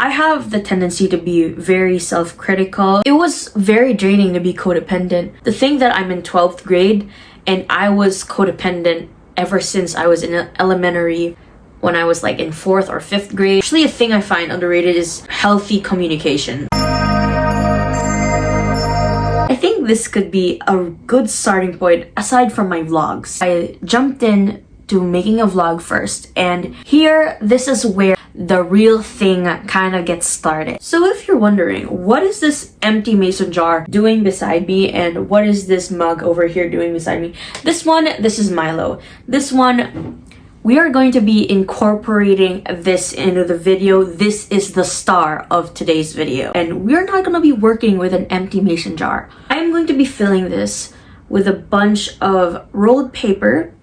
I have the tendency to be very self-critical. It was very draining to be codependent. The thing that I'm in 12th grade and I was codependent ever since I was in elementary, when I was like in 4th or 5th grade. Actually, a thing I find underrated is healthy communication. I think this could be a good starting point aside from my vlogs. I jumped in to making a vlog first, and here, this is where the real thing kind of gets started. So if you're wondering, what is this empty mason jar doing beside me, and what is this mug over here doing beside me? This is Milo. This one, we are going to be incorporating this into the video. This is the star of today's video. And we're not going to be working with an empty mason jar. I'm going to be filling this with a bunch of rolled paper,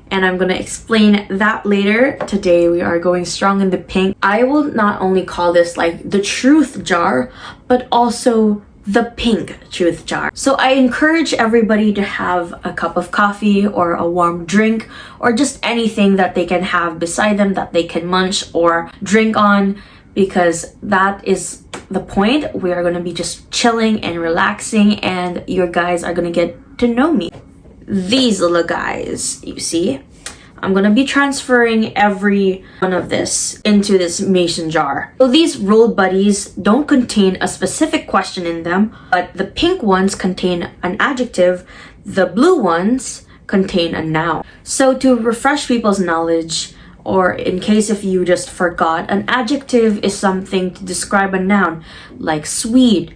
and I'm going to explain that later. Today we are going strong in the pink. I will not only call this like the truth jar, but also the pink truth jar. So I encourage everybody to have a cup of coffee or a warm drink or just anything that they can have beside them that they can munch or drink on, because that is the point. We are going to be just chilling and relaxing, and your guys are going to get to know me. These little guys, you see, I'm gonna be transferring every one of this into this mason jar. So these rolled buddies don't contain a specific question in them, but the pink ones contain an adjective, the blue ones contain a noun. So to refresh people's knowledge, or in case if you just forgot, an adjective is something to describe a noun, like sweet,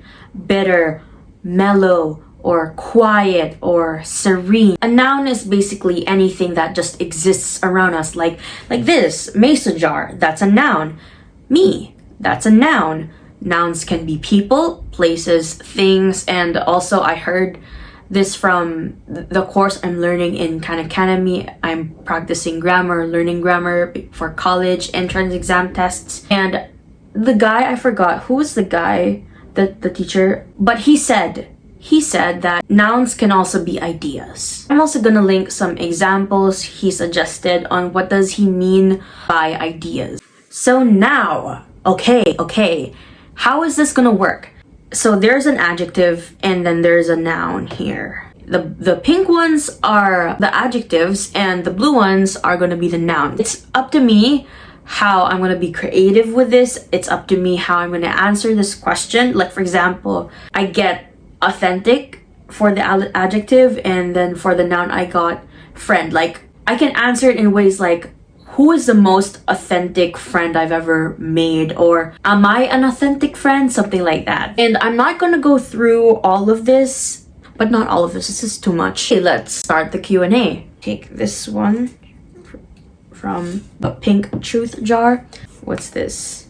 bitter, mellow, or quiet, or serene. A noun is basically anything that just exists around us, like this mason jar, that's a noun. Me, that's a noun. Nouns can be people, places, things, and also I heard this from the course I'm learning in Khan Academy. I'm practicing grammar, learning grammar for college entrance exam tests, and the guy, I forgot who was the guy, the teacher, but he said that nouns can also be ideas. I'm also gonna link some examples he suggested on what does he mean by ideas. So now, okay, how is this gonna work? So there's an adjective and then there's a noun here. The pink ones are the adjectives and the blue ones are gonna be the noun. It's up to me how I'm gonna be creative with this. It's up to me how I'm gonna answer this question. Like for example, I get authentic for the adjective, and then for the noun I got friend. Like I can answer it in ways like, who is the most authentic friend I've ever made, or am I an authentic friend, something like that. And I'm not gonna go through all of this, but not all of this is too much. Okay, let's start the Q&A. Take this one from the pink truth jar. What's this?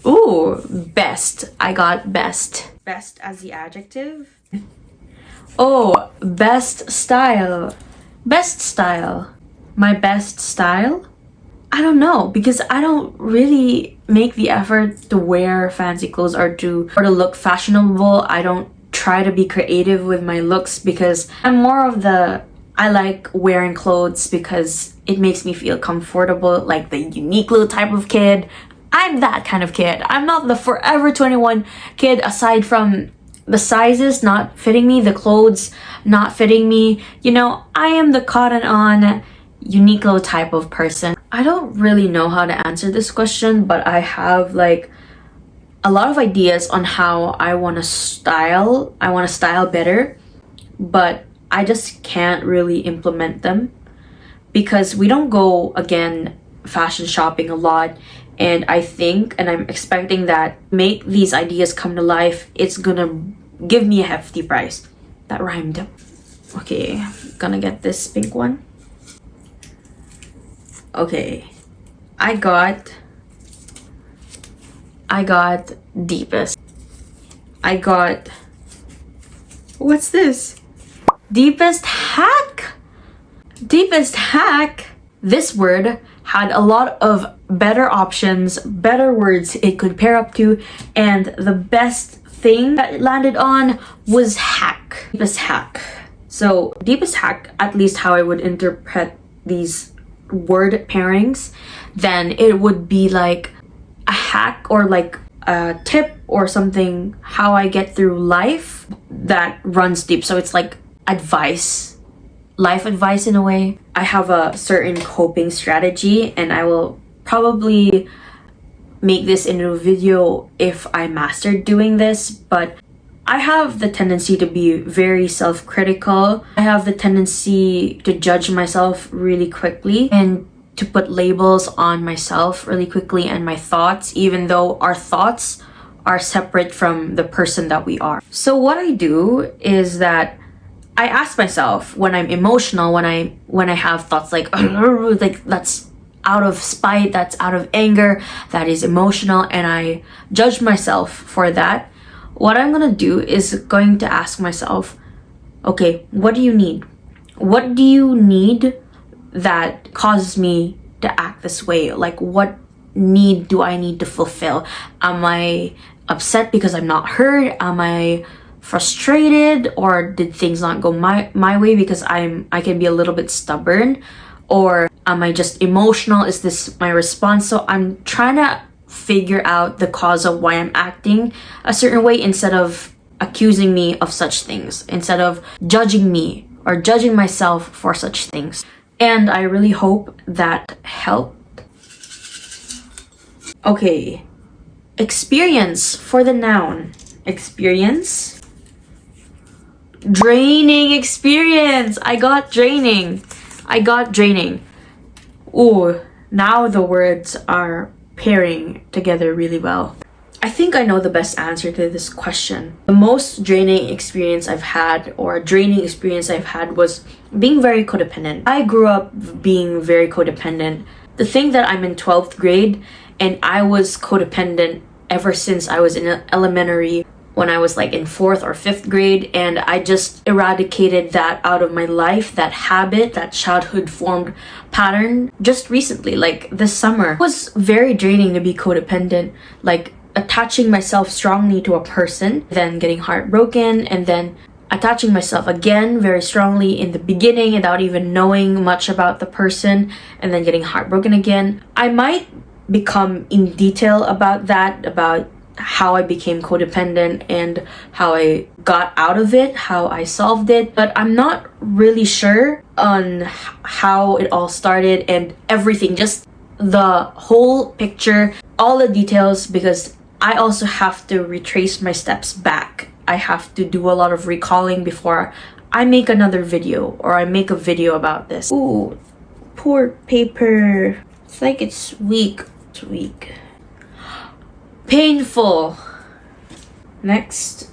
Ooh, best. I got best. Best as the adjective. Oh, best style. Best style. My best style? I don't know, because I don't really make the effort to wear fancy clothes or to look fashionable. I don't try to be creative with my looks because I'm more of the, I like wearing clothes because it makes me feel comfortable, like the Uniqlo type of kid. I'm that kind of kid. I'm not the Forever 21 kid, aside from the sizes not fitting me, the clothes not fitting me. You know, I am the cotton on Uniqlo type of person. I don't really know how to answer this question, but I have like a lot of ideas on how I want to style. I want to style better, but I just can't really implement them because we don't go, again, fashion shopping a lot. And I think, and I'm expecting that make these ideas come to life, it's gonna give me a hefty price. That rhymed. Okay, gonna get this pink one. Okay, I got deepest. I got, what's this? Deepest hack? Deepest hack? This word had a lot of better options, better words it could pair up to, and the best thing that it landed on was hack. Deepest hack. So deepest hack, at least how I would interpret these word pairings, then it would be like a hack or like a tip or something how I get through life that runs deep. So it's like advice, life advice in a way. I have a certain coping strategy, and I will probably make this into a video if I mastered doing this, but I have the tendency to be very self-critical. I have the tendency to judge myself really quickly and to put labels on myself really quickly and my thoughts, even though our thoughts are separate from the person that we are. So what I do is that I ask myself when I'm emotional, when I have thoughts like that's out of spite, that's out of anger, that is emotional, and I judge myself for that. What I'm gonna do is going to ask myself, okay, what do you need? What do you need that causes me to act this way? Like, what need do I need to fulfill? Am I upset because I'm not heard? Am I frustrated, or did things not go my way because I can be a little bit stubborn? Or am I just emotional? Is this my response? So I'm trying to figure out the cause of why I'm acting a certain way instead of accusing me of such things, instead of judging me or judging myself for such things. And I really hope that helped. Okay, experience for the noun. Experience. Draining experience. I got draining. Ooh, now the words are pairing together really well. I think I know the best answer to this question. The most draining experience I've had, or draining experience I've had, was being very codependent. I grew up being very codependent. The thing that I'm in 12th grade and I was codependent ever since I was in elementary, when I was like in 4th or 5th grade, and I just eradicated that out of my life, that habit, that childhood formed pattern just recently, like this summer. It was very draining to be codependent, like attaching myself strongly to a person, then getting heartbroken, and then attaching myself again very strongly in the beginning without even knowing much about the person, and then getting heartbroken again. I might become in detail about that, about how I became codependent and how I got out of it, how I solved it, but I'm not really sure on how it all started and everything, just the whole picture, all the details, because I also have to retrace my steps back. I have to do a lot of recalling before I make another video, or I make a video about this. Ooh, poor paper. It's like it's weak. It's weak. Painful. Next,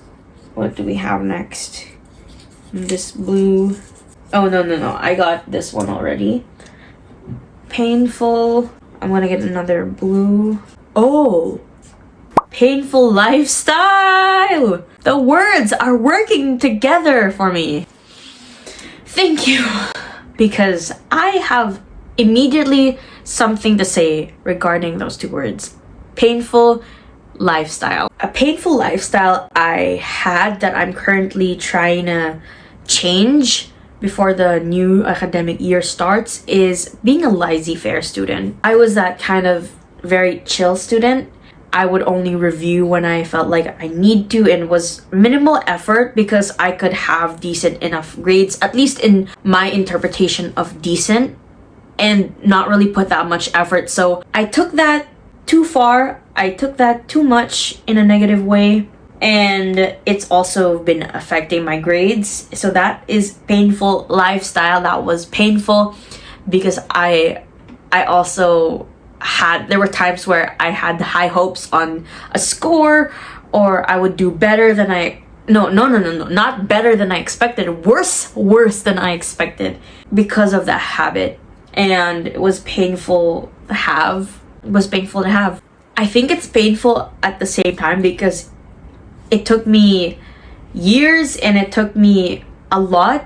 what do we have next? This blue. Oh, no. I got this one already. Painful. I'm gonna get another blue. Oh, painful lifestyle. The words are working together for me. Thank you. Because I have immediately something to say regarding those two words. Painful lifestyle. A painful lifestyle I had that I'm currently trying to change before the new academic year starts is being a laissez-faire student. I was that kind of very chill student. I would only review when I felt like I need to, and was minimal effort because I could have decent enough grades, at least in my interpretation of decent, and not really put that much effort. So I took that too far. I took that too much in a negative way, and it's also been affecting my grades. So that is painful lifestyle. That was painful because I also there were times where I had high hopes on a score, or I would do better than not better than I expected, worse than I expected because of that habit. And it was painful to have. I think it's painful at the same time because it took me years and it took me a lot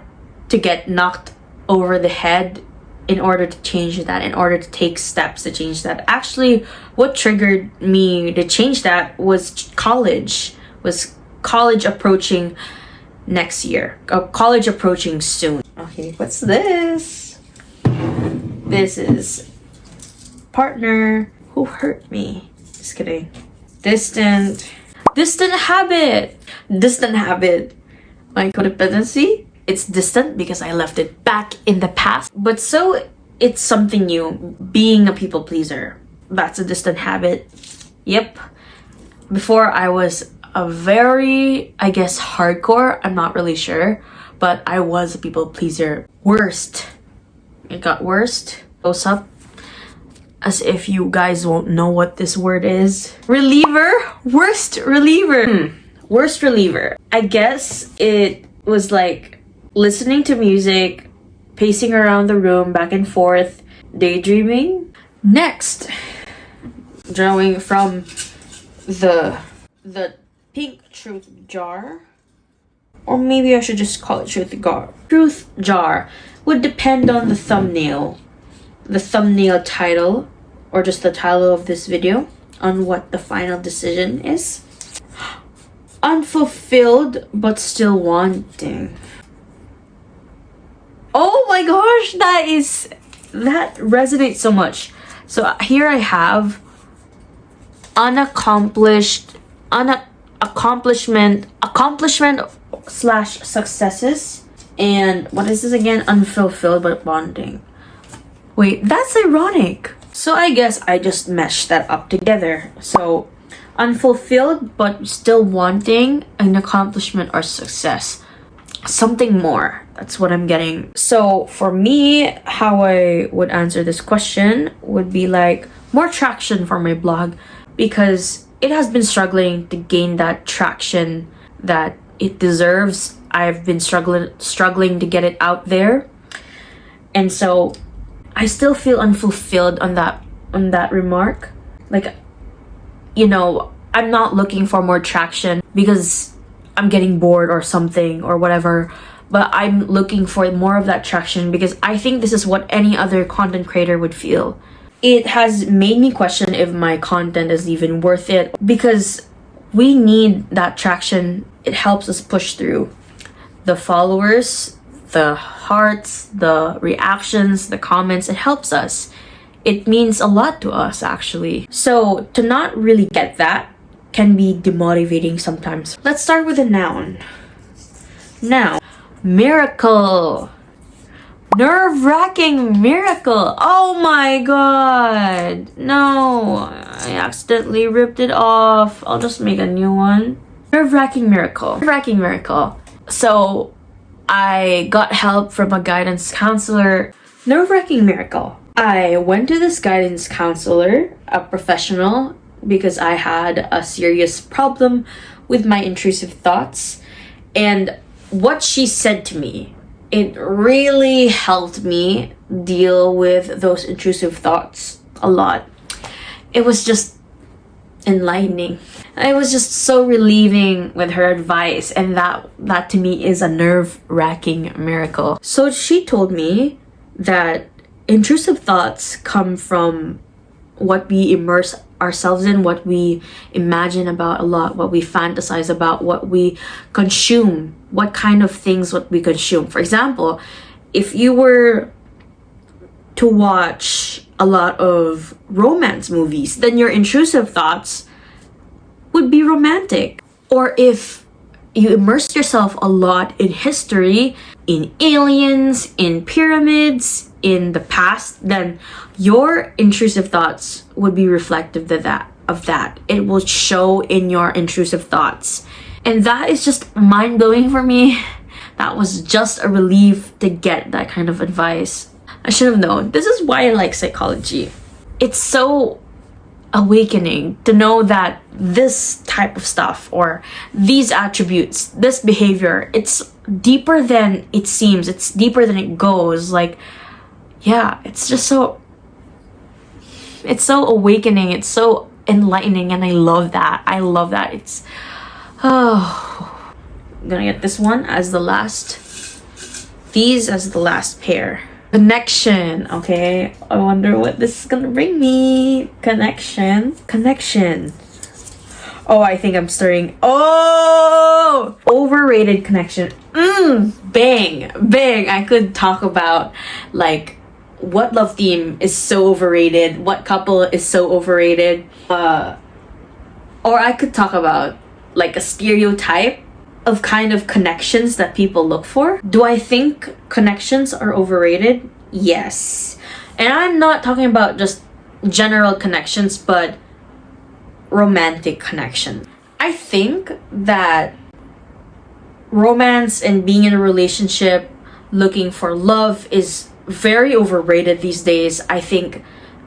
to get knocked over the head in order to change that, in order to take steps to change that. Actually, what triggered me to change that was college approaching next year. College approaching soon. Okay, what's this? This is partner who hurt me. Just kidding. Distant habit. Distant habit. My codependency, it's distant because I left it back in the past. But so it's something new. Being a people pleaser. That's a distant habit. Yep. Before I was a very, I guess, hardcore. I'm not really sure. But I was a people pleaser. Worst. It got worst. Goes up. As if you guys won't know what this word is. Reliever? Worst reliever. Worst reliever. I guess it was like listening to music, pacing around the room back and forth, daydreaming. Next, drawing from the pink truth jar. Or maybe I should just call it truth jar. Truth jar would depend on the thumbnail title, or just the title of this video, on what the final decision is. Unfulfilled but still wanting. Oh my gosh, that resonates so much. So here I have accomplishment/successes, and what is this again? Unfulfilled but wanting. Wait, that's ironic. So I guess I just meshed that up together. So unfulfilled but still wanting an accomplishment or success. Something more. That's what I'm getting. So for me, how I would answer this question would be like more traction for my blog, because it has been struggling to gain that traction that it deserves. I've been struggling to get it out there. And so I still feel unfulfilled on that remark. Like, you know, I'm not looking for more traction because I'm getting bored or something or whatever, but I'm looking for more of that traction because I think this is what any other content creator would feel. It has made me question if my content is even worth it, because we need that traction. It helps us push through. The followers, the hearts, the reactions, the comments, it helps us. It means a lot to us, actually. So to not really get that can be demotivating sometimes. Let's start with a noun. Noun. Miracle. Nerve-wracking miracle. Oh my god. No, I accidentally ripped it off. I'll just make a new one. Nerve-wracking miracle. Nerve-wracking miracle. So I got help from a guidance counselor. Nerve-wracking miracle. I went to this guidance counselor, a professional, because I had a serious problem with my intrusive thoughts. And what she said to me, it really helped me deal with those intrusive thoughts a lot. It was just enlightening. It was just so relieving with her advice, and that to me is a nerve-wracking miracle. So she told me that intrusive thoughts come from what we immerse ourselves in, what we imagine about a lot, what we fantasize about, what we consume, what kind of things what we consume. For example, if you were to watch a lot of romance movies, then your intrusive thoughts would be romantic. Or if you immerse yourself a lot in history, in aliens, in pyramids, in the past, then your intrusive thoughts would be reflective of that. It will show in your intrusive thoughts. And that is just mind-blowing for me. That was just a relief to get that kind of advice. I should have known. This is why I like psychology. It's so awakening to know that this type of stuff, or these attributes, this behavior, it's deeper than it seems. It's deeper than it goes. Like, yeah, it's just so awakening. It's so enlightening, and I love that. It's I'm gonna get this one as the last, these as the last pair. Connection. Okay, I wonder what this is gonna bring me. Connection. Oh, I think I'm stirring. Oh, overrated connection. Bang. I could talk about like what love theme is so overrated, what couple is so overrated. Or I could talk about like a stereotype of kind of connections that people look for. Do I think connections are overrated? Yes. And I'm not talking about just general connections, but romantic connection. I think that romance and being in a relationship, looking for love is very overrated these days. I think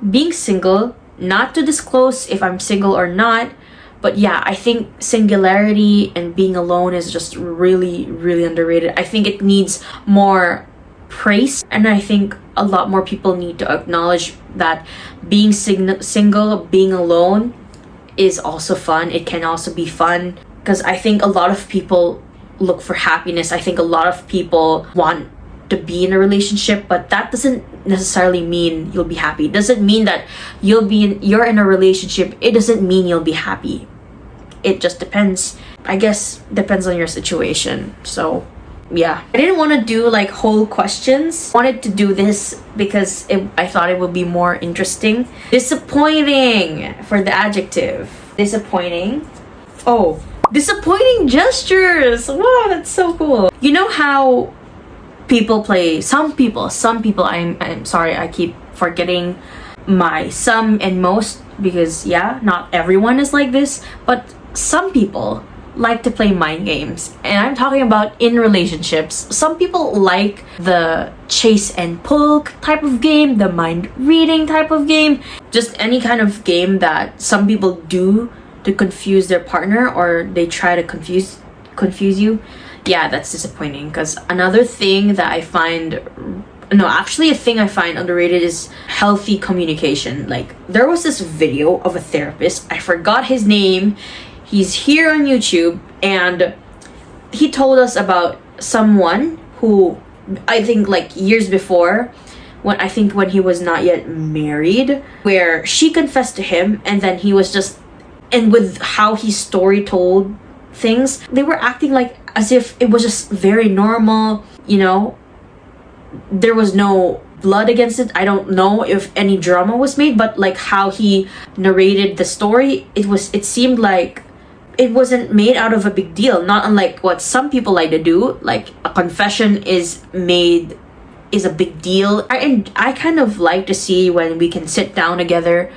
being single, not to disclose if I'm single or not, but yeah, I think singularity and being alone is just really, really underrated. I think it needs more praise, and I think a lot more people need to acknowledge that being single, being alone is also fun. It can also be fun because I think a lot of people look for happiness. I think a lot of people want to be in a relationship, but that doesn't necessarily mean you'll be happy. It doesn't mean that you're in a relationship. It doesn't mean you'll be happy. It just depends. I guess depends on your situation. So yeah, I didn't want to do like whole questions. I wanted to do this because I thought it would be more interesting. Disappointing for the adjective. Disappointing. Oh, disappointing gestures. Wow, that's so cool. You know how people play, some people, I'm sorry, I keep forgetting my some and most, because yeah, not everyone is like this, but some people like to play mind games, and I'm talking about in relationships. Some people like the chase and pull type of game, the mind reading type of game, just any kind of game that some people do to confuse their partner, or they try to confuse you. Yeah, that's disappointing. Because another thing that I find, no, actually a thing I find underrated is healthy communication. Like, there was this video of a therapist, I forgot his name, he's here on YouTube, and he told us about someone who, I think like years before, when he was not yet married, where she confessed to him, and then he was just, and with how he story told things, they were acting like as if it was just very normal, you know, there was no blood against it. I don't know if any drama was made, but like how he narrated the story, it seemed like it wasn't made out of a big deal, not unlike what some people like to do. Like a confession is a big deal. I kind of like to see when we can sit down together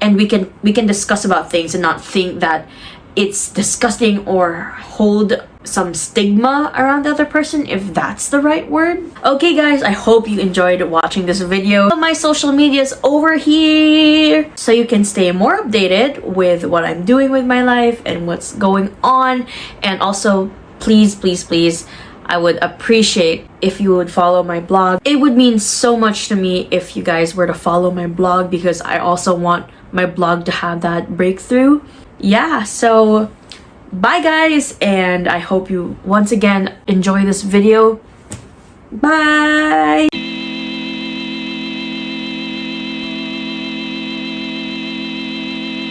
and we can discuss about things and not think that it's disgusting or hold some stigma around the other person, if that's the right word. Okay guys, I hope you enjoyed watching this video. My social media's over here so you can stay more updated with what I'm doing with my life and what's going on. And also, please, I would appreciate if you would follow my blog. It would mean so much to me if you guys were to follow my blog, because I also want my blog to have that breakthrough. Yeah, so bye guys, and I hope you once again enjoy this video. Bye!